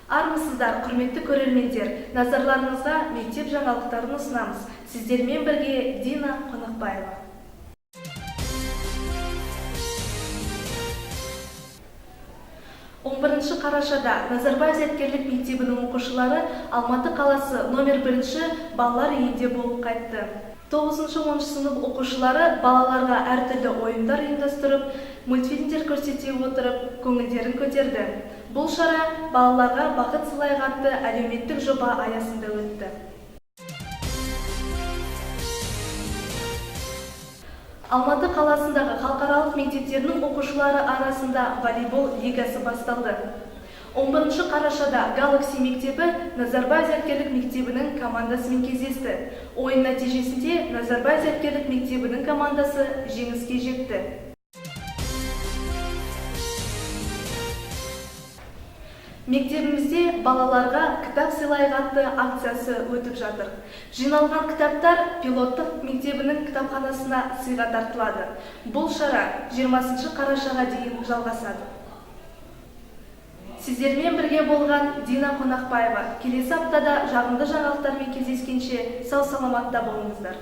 Армысыздар, құрметті көрермендер. Назарларыңызға мектеп жаңалықтарын ұсынамыз. Сіздермен бірге Дина Қонақбаева. 11 қарашада Назарбаев зияткерлік мектебінің оқушылары Алматы қаласы номер 1 балалар үйінде болып қайтты. 9-10 сынып оқушылары балаларға әртүрлі ойындар ұйымдастырып, мультфильмдер көрсете отырып, көңілдерін көтерді. Бұл шара балаларға бақыт сыйлайық атты әлеуметтік жоба аясында өтті. Алматы қаласындағы халықаралық мектептерінің оқушылары арасында волейбол лигасы басталды. 11 қарашада Galaxy мектебі Назарбаев зияткерлік мектебінің командасымен кездесті. Ойын нәтижесінде Назарбаев зияткерлік мектебінің командасы жеңіске жетті. Мектебімізде балаларға кітап сыйлайық атты акциясы өтіп жатыр. Жиналған кітаптар пилоттық мектебінің кітапханасына сыйға тартылады. Бұл шара 20 қарашаға дейін жалғасады. Сіздермен бірге болған Дина Қонақбаева. Келесі аптада жағымды жаңалықтармен кездескенше сау саламатта болыңыздар.